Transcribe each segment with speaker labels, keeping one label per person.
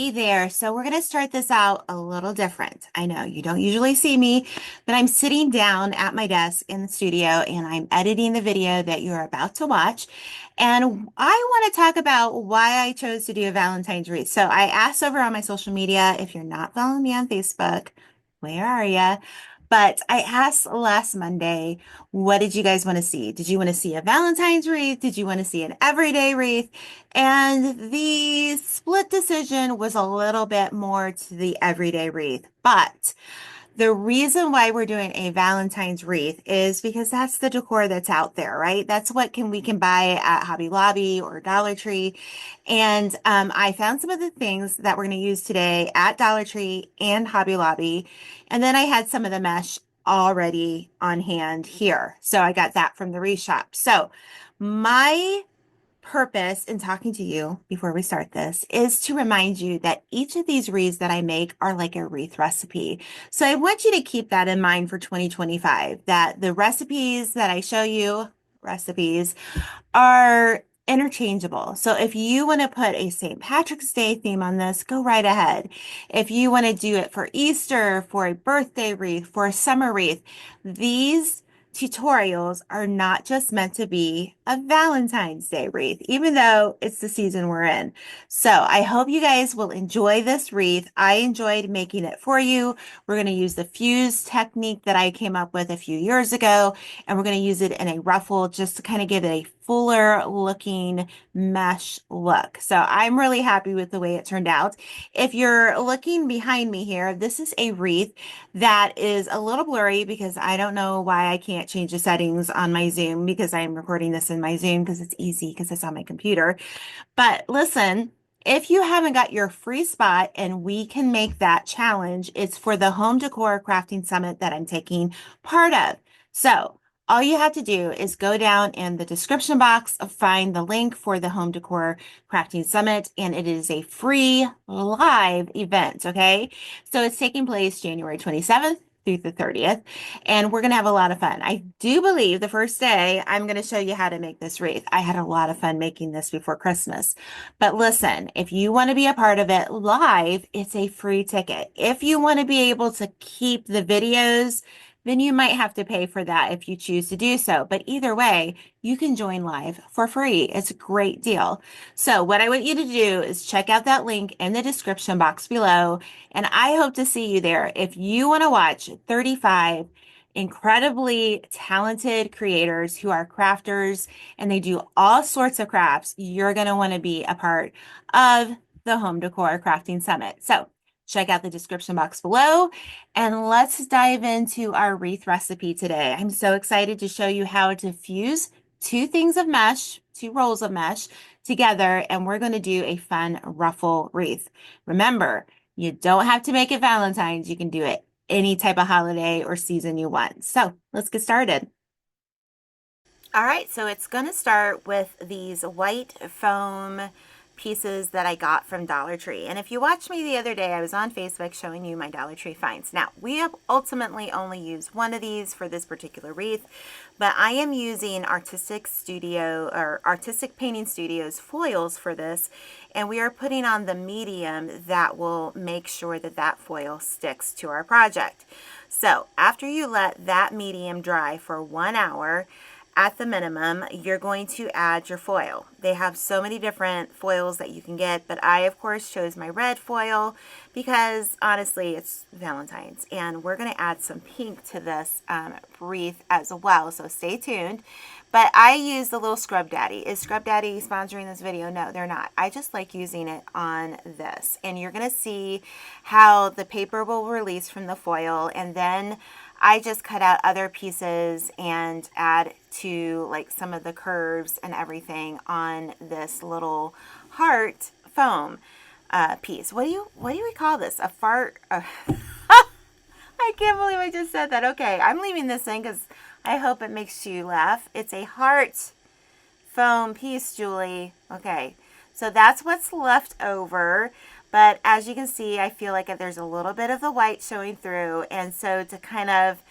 Speaker 1: Hey there. So we're going to start this out a little different. I know you don't usually see me, but I'm sitting down at my desk in the studio and I'm editing the video that you're about to watch. And I want to talk about why I chose to do a Valentine's wreath. So I asked over on my social media, if you're not following me on Facebook, where are you? But I asked last Monday, what did you guys want to see? Did you want to see a Valentine's wreath? Did you want to see an everyday wreath? And the split decision was a little bit more to the everyday wreath. But the reason why we're doing a Valentine's wreath is because that's the decor that's out there, right? That's what we can buy at Hobby Lobby or Dollar Tree. And I found some of the things that we're going to use today at Dollar Tree and Hobby Lobby. And then I had some of the mesh already on hand here. So I got that from the wreath shop. So my purpose in talking to you before we start this is to remind you that each of these wreaths that I make are like a wreath recipe. So I want you to keep that in mind for 2025, that the recipes that I show you, recipes, are interchangeable. So if you want to put a St. Patrick's Day theme on this, go right ahead. If you want to do it for Easter, for a birthday wreath, for a summer wreath, these tutorials are not just meant to be a Valentine's Day wreath, even though it's the season we're in. So I hope you guys will enjoy this wreath. I enjoyed making it for you. We're going to use the fuse technique that I came up with a few years ago, and we're going to use it in a ruffle just to kind of give it a fuller looking mesh look. So I'm really happy with the way it turned out. If you're looking behind me here, this is a wreath that is a little blurry because I don't know why I can't change the settings on my Zoom, because I'm recording this in my Zoom because it's easy because it's on my computer. But listen, if you haven't got your free spot and we can make that challenge, it's for the Home Decor Crafting Summit that I'm taking part of. So all you have to do is go down in the description box, find the link for the Home Decor Crafting Summit, and it is a free live event, okay? So it's taking place January 27th through the 30th, and we're going to have a lot of fun. I do believe the first day I'm going to show you how to make this wreath. I had a lot of fun making this before Christmas. But listen, if you want to be a part of it live, it's a free ticket. If you want to be able to keep the videos, then you might have to pay for that if you choose to do so. But either way, you can join live for free. It's a great deal. So what I want you to do is check out that link in the description box below, and I hope to see you there. If you want to watch 35 incredibly talented creators who are crafters and they do all sorts of crafts, you're going to want to be a part of the Home Decor Crafting Summit. So check out the description box below and let's dive into our wreath recipe today. I'm so excited to show you how to fuse two things of mesh, two rolls of mesh together, and we're going to do a fun ruffle wreath. Remember, you don't have to make it Valentine's. You can do it any type of holiday or season you want. So let's get started. All right, so it's going to start with these white foam pieces that I got from Dollar Tree. And if you watched me the other day, I was on Facebook showing you my Dollar Tree finds. Now, we have ultimately only used one of these for this particular wreath, but I am using Artistic Painting Studios foils for this, and we are putting on the medium that will make sure that that foil sticks to our project. So after you let that medium dry for 1 hour, at the minimum, you're going to add your foil. They have so many different foils that you can get, but I, of course, chose my red foil because, honestly, it's Valentine's. And we're going to add some pink to this wreath as well, so stay tuned. But I use the little Scrub Daddy. Is Scrub Daddy sponsoring this video? No, they're not. I just like using it on this. And you're going to see how the paper will release from the foil, and then I just cut out other pieces and add to like some of the curves and everything on this little heart foam piece. What do we call this? A fart? I can't believe I just said that. Okay, I'm leaving this in because I hope it makes you laugh. It's a heart foam piece, Julie. Okay, so that's what's left over. But as you can see, I feel like there's a little bit of the white showing through. And so to kind of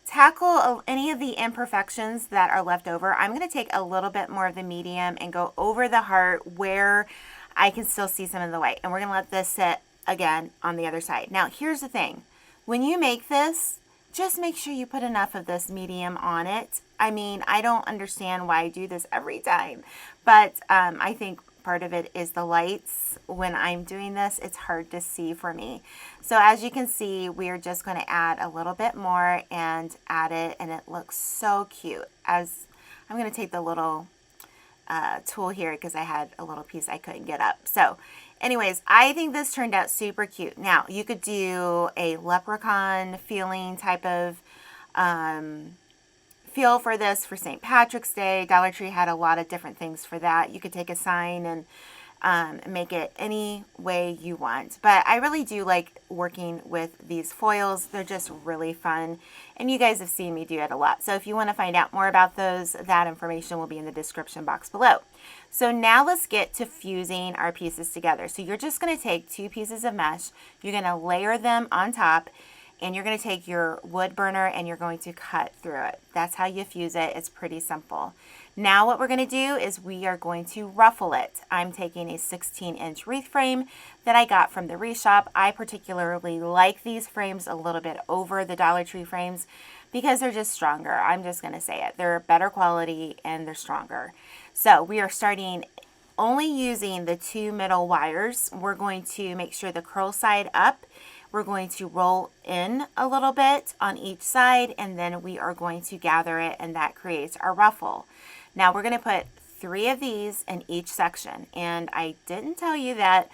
Speaker 1: tackle any of the imperfections that are left over, I'm going to take a little bit more of the medium and go over the heart where I can still see some of the white. And we're going to let this sit again on the other side. Now, here's the thing. When you make this, just make sure you put enough of this medium on it. I mean, I don't understand why I do this every time, but I think part of it is the lights. When I'm doing this, it's hard to see for me. So as you can see, we are just going to add a little bit more and add it, and it looks so cute. As I'm going to take the little tool here because I had a little piece I couldn't get up. So anyways, I think this turned out super cute. Now, you could do a leprechaun feeling type of feel for this for St. Patrick's Day. Dollar Tree had a lot of different things for that. You could take a sign and make it any way you want. But I really do like working with these foils. They're just really fun. And you guys have seen me do it a lot. So if you want to find out more about those, that information will be in the description box below. So now let's get to fusing our pieces together. So you're just going to take 2 pieces of mesh. You're going to layer them on top. And you're going to take your wood burner and you're going to cut through it. That's how you fuse it. It's pretty simple. Now what we're going to do is we are going to ruffle it. I'm taking a 16-inch wreath frame that I got from the Wreath shop. I particularly like these frames a little bit over the Dollar Tree frames because they're just stronger. I'm just going to say it. They're better quality and they're stronger. So we are starting only using the 2 middle wires. We're going to make sure the curl side up. We're going to roll in a little bit on each side, and then we are going to gather it, and that creates our ruffle. Now we're going to put 3 of these in each section, and I didn't tell you that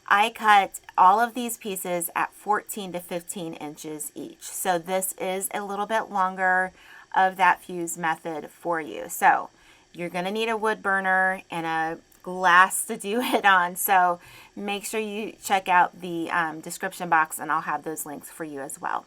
Speaker 1: I cut all of these pieces at 14 to 15 inches each. So this is a little bit longer of that fuse method for you. So you're going to need a wood burner and a glass to do it on, so make sure you check out the description box and I'll have those links for you as well.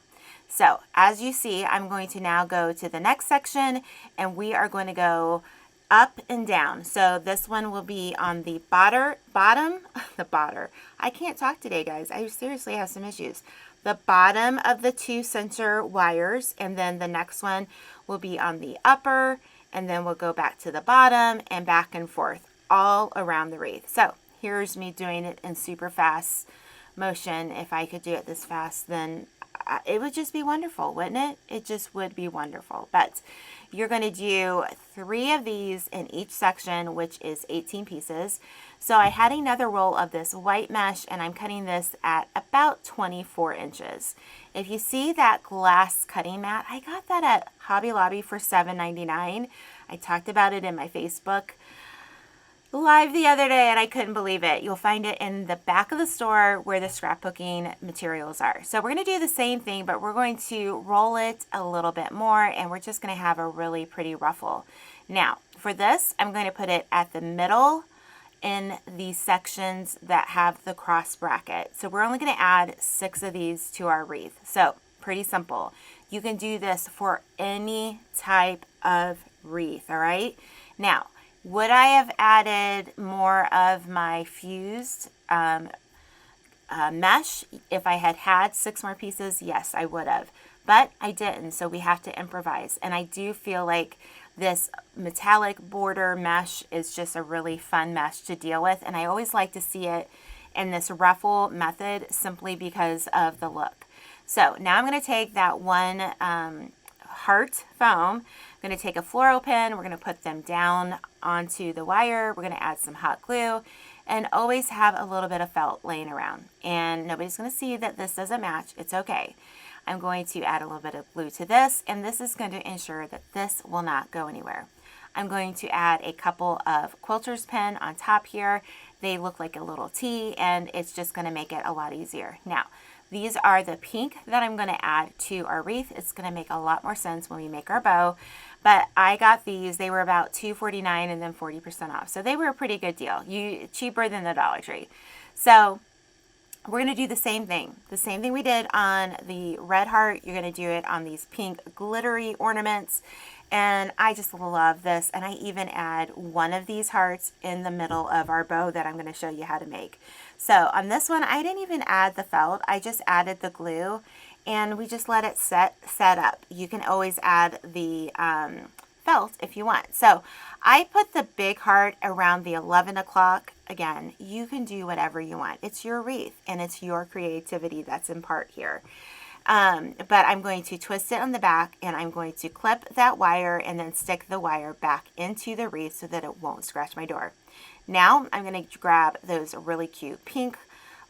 Speaker 1: So as you see, I'm going to now go to the next section and we are going to go up and down. So this one will be on the bottom, I can't talk today, guys. I seriously have some issues. The bottom of the 2 center wires, and then the next one will be on the upper, and then we'll go back to the bottom and back and forth all around the wreath. So here's me doing it in super fast motion. If I could do it this fast, then it would just be wonderful, wouldn't it? It just would be wonderful. But you're going to do 3 of these in each section, which is 18 pieces. So I had another roll of this white mesh, and I'm cutting this at about 24 inches. If you see that glass cutting mat, I got that at Hobby Lobby for $7.99. I talked about it in my Facebook Live the other day and I couldn't believe it. You'll find it in the back of the store where the scrapbooking materials are. So we're going to do the same thing, but we're going to roll it a little bit more and we're just going to have a really pretty ruffle. Now for this, I'm going to put it at the middle in the sections that have the cross bracket. So we're only going to add 6 of these to our wreath. So pretty simple. You can do this for any type of wreath, all right? Now, would I have added more of my fused mesh if I had had 6 more pieces? Yes, I would have, but I didn't, so we have to improvise. And I do feel like this metallic border mesh is just a really fun mesh to deal with, and I always like to see it in this ruffle method simply because of the look. So now I'm going to take that one heart foam. I'm going to take a fluoro pen. We're going to put them down onto the wire. We're going to add some hot glue and always have a little bit of felt laying around. And nobody's going to see that this doesn't match. It's okay. I'm going to add a little bit of glue to this, and this is going to ensure that this will not go anywhere. I'm going to add a couple of quilter's pen on top here. They look like a little T, and it's just going to make it a lot easier. Now, these are the pink that I'm going to add to our wreath. It's going to make a lot more sense when we make our bow. But I got these. They were about $2.49 and then 40% off. So they were a pretty good deal. Cheaper than the Dollar Tree. So we're going to do the same thing. The same thing we did on the red heart. You're going to do it on these pink glittery ornaments. And I just love this. And I even add one of these hearts in the middle of our bow that I'm going to show you how to make. So on this one, I didn't even add the felt. I just added the glue and we just let it set up. You can always add the felt if you want. So I put the big heart around the 11 o'clock again, you can do whatever you want. It's your wreath and it's your creativity that's in part here. But I'm going to twist it on the back, and I'm going to clip that wire and then stick the wire back into the wreath so that it won't scratch my door. Now I'm going to grab those really cute pink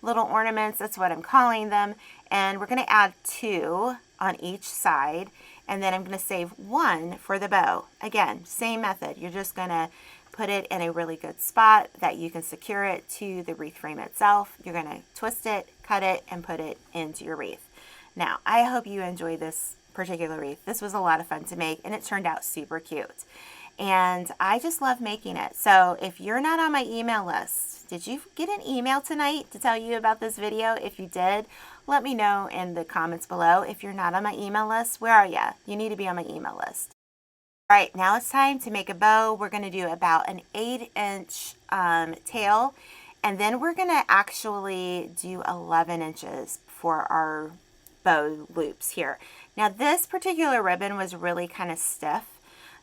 Speaker 1: little ornaments, that's what I'm calling them, and we're going to add 2 on each side, and then I'm going to save 1 for the bow. Again, same method. You're just going to put it in a really good spot that you can secure it to the wreath frame itself. You're going to twist it, cut it, and put it into your wreath. Now, I hope you enjoy this particular wreath. This was a lot of fun to make, and it turned out super cute. And I just love making it. So if you're not on my email list, did you get an email tonight to tell you about this video? If you did, let me know in the comments below. If you're not on my email list, where are you? You need to be on my email list. All right, now it's time to make a bow. We're going to do about an 8-inch tail, and then we're going to actually do 11 inches for our bow loops here. Now this particular ribbon was really kind of stiff,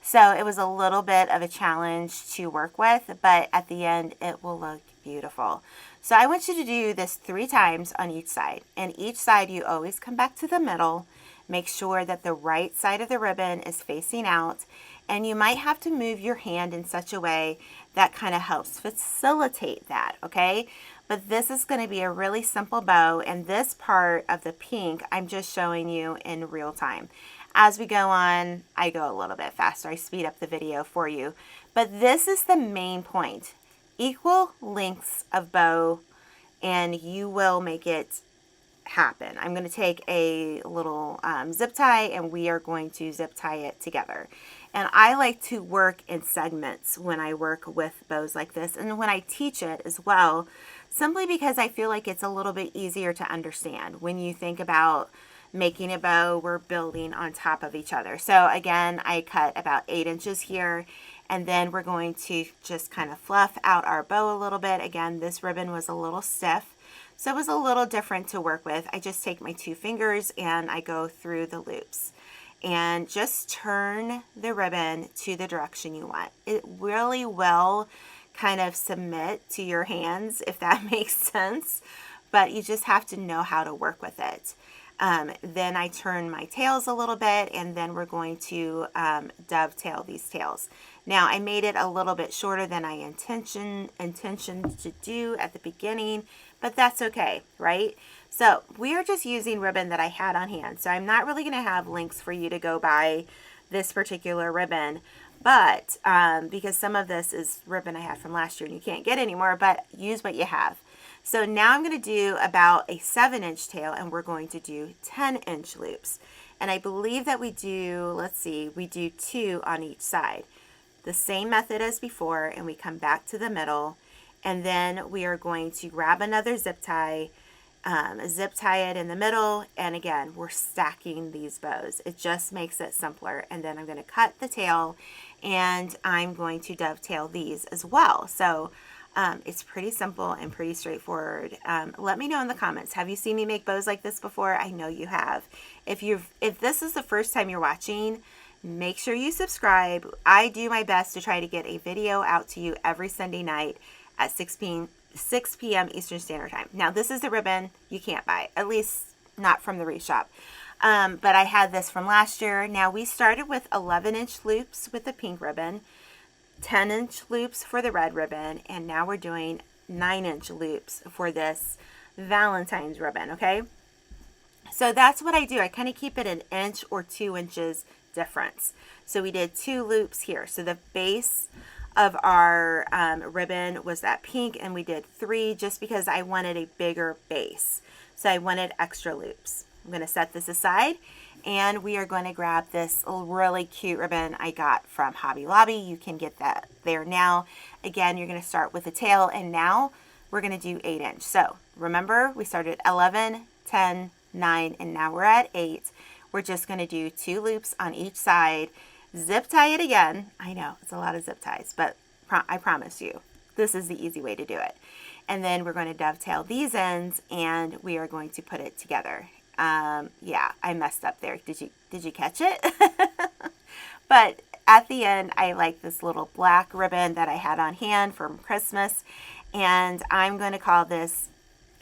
Speaker 1: so it was a little bit of a challenge to work with, but at the end it will look beautiful. So I want you to do this 3 times on each side, and each side you always come back to the middle. Make sure that the right side of the ribbon is facing out, and you might have to move your hand in such a way that kind of helps facilitate that, okay? But this is going to be a really simple bow, and this part of the pink I'm just showing you in real time. As we go on, I go a little bit faster. I speed up the video for you. But this is the main point. Equal lengths of bow, and you will make it happen. I'm going to take a little zip tie, and we are going to zip tie it together. And I like to work in segments when I work with bows like this, and when I teach it as well, simply because I feel like it's a little bit easier to understand. When you think about making a bow, we're building on top of each other. So again, I cut about 8 inches here, and then we're going to just kind of fluff out our bow a little bit. Again, this ribbon was a little stiff, so it was a little different to work with. I just take my 2 fingers and I go through the loops and just turn the ribbon to the direction you want. It really will kind of submit to your hands, if that makes sense, but you just have to know how to work with it. Then I turn my tails a little bit, and then we're going to dovetail these tails. Now I made it a little bit shorter than I intentioned to do at the beginning, but that's okay, right? So we are just using ribbon that I had on hand. So I'm not really going to have links for you to go buy this particular ribbon, but because some of this is ribbon I had from last year and you can't get anymore, but use what you have. So now I'm going to do about a 7-inch tail, and we're going to do 10-inch loops. And I believe that we do, let's see, we do 2 on each side. The same method as before, and we come back to the middle, and then we are going to grab another zip tie it in the middle, and again, we're stacking these bows. It just makes it simpler. And then I'm going to cut the tail, and I'm going to dovetail these as well. So it's pretty simple and pretty straightforward. Let me know in the comments, have you seen me make bows like this before? I know you have. If this is the first time you're watching, make sure you subscribe. I do my best to try to get a video out to you every Sunday night at 6 p.m. Eastern Standard Time. Now this is the ribbon you can't buy, at least not from the Wreath shop. But I had this from last year. Now we started with 11-inch loops with the pink ribbon, 10-inch loops for the red ribbon, and now we're doing 9-inch loops for this Valentine's ribbon, okay? So that's what I do. I kind of keep it an inch or 2 inches difference. So we did 2 loops here. So the base of our ribbon was that pink, and we did 3 just because I wanted a bigger base. So I wanted extra loops. I'm going to set this aside, and we are going to grab this really cute ribbon I got from Hobby Lobby. You can get that there now. Again, you're going to start with the tail, and now we're going to do 8-inch. So remember, we started 11, 10, 9, and now we're at 8. We're just going to do 2 loops on each side, zip tie it again. I know it's a lot of zip ties, but I promise you, this is the easy way to do it. And then we're going to dovetail these ends, and we are going to put it together. Yeah, I messed up there. Did you catch it? But at the end, I like this little black ribbon that I had on hand from Christmas, and I'm going to call this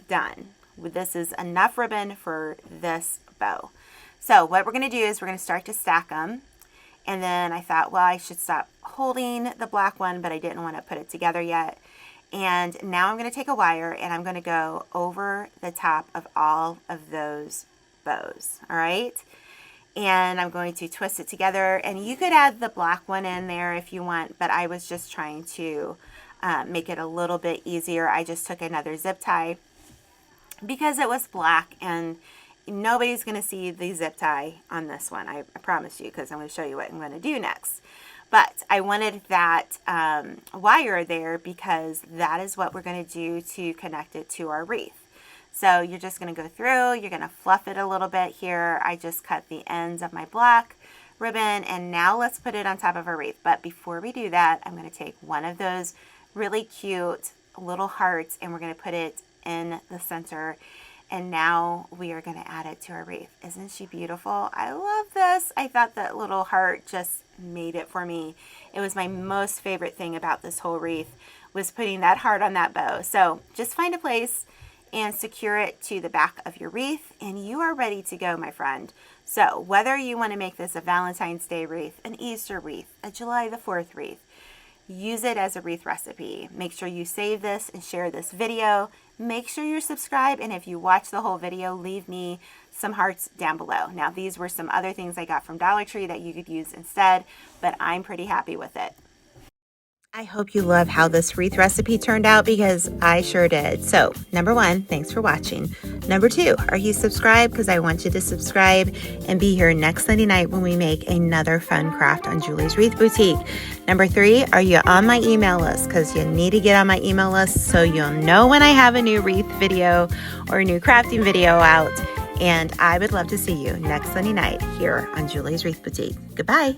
Speaker 1: done. This is enough ribbon for this bow. So what we're going to do is we're going to start to stack them. And then I thought, well, I should stop holding the black one, but I didn't want to put it together yet. And now I'm going to take a wire and I'm going to go over the top of all of those bows. All right. And I'm going to twist it together, and you could add the black one in there if you want, but I was just trying to make it a little bit easier. I just took another zip tie because it was black, and nobody's going to see the zip tie on this one. I promise you, because I'm going to show you what I'm going to do next. But I wanted that wire there because that is what we're going to do to connect it to our wreath. So you're just going to go through, you're going to fluff it a little bit here. I just cut the ends of my black ribbon, and now let's put it on top of our wreath. But before we do that, I'm going to take one of those really cute little hearts and we're going to put it in the center. And now we are going to add it to our wreath. Isn't she beautiful? I love this. I thought that little heart just made it for me. It was my most favorite thing about this whole wreath, was putting that heart on that bow. So just find a place and secure it to the back of your wreath, and you are ready to go, my friend. So whether you want to make this a Valentine's Day wreath, an Easter wreath, a July the 4th wreath, use it as a wreath recipe. Make sure you save this and share this video. Make sure you're subscribed, and if you watch the whole video, leave me some hearts down below. Now, these were some other things I got from Dollar Tree that you could use instead, but I'm pretty happy with it. I hope you love how this wreath recipe turned out, because I sure did. So, number 1, thanks for watching. Number 2, are you subscribed? Because I want you to subscribe and be here next Sunday night when we make another fun craft on Julie's Wreath Boutique. Number 3, are you on my email list? Because you need to get on my email list so you'll know when I have a new wreath video or a new crafting video out. And I would love to see you next Sunday night here on Julie's Wreath Boutique. Goodbye.